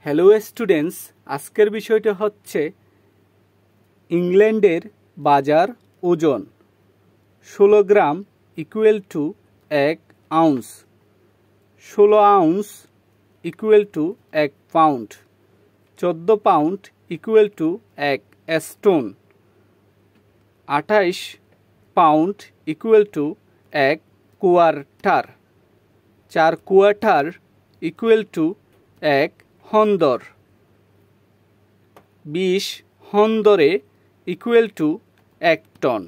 Hello students, আজকের বিষয়টা হচ্ছে ইংল্যান্ডের বাজার ওজন। 16 gram equal to 1 ounce, 16 ounce equal to 1 pound, 14 pound equal to 1 stone, 28 pound equal to 1 quarter, 4 quarter equal to 1 হন্দর, 20 হন্দরে ইকুয়াল টু 1 টন।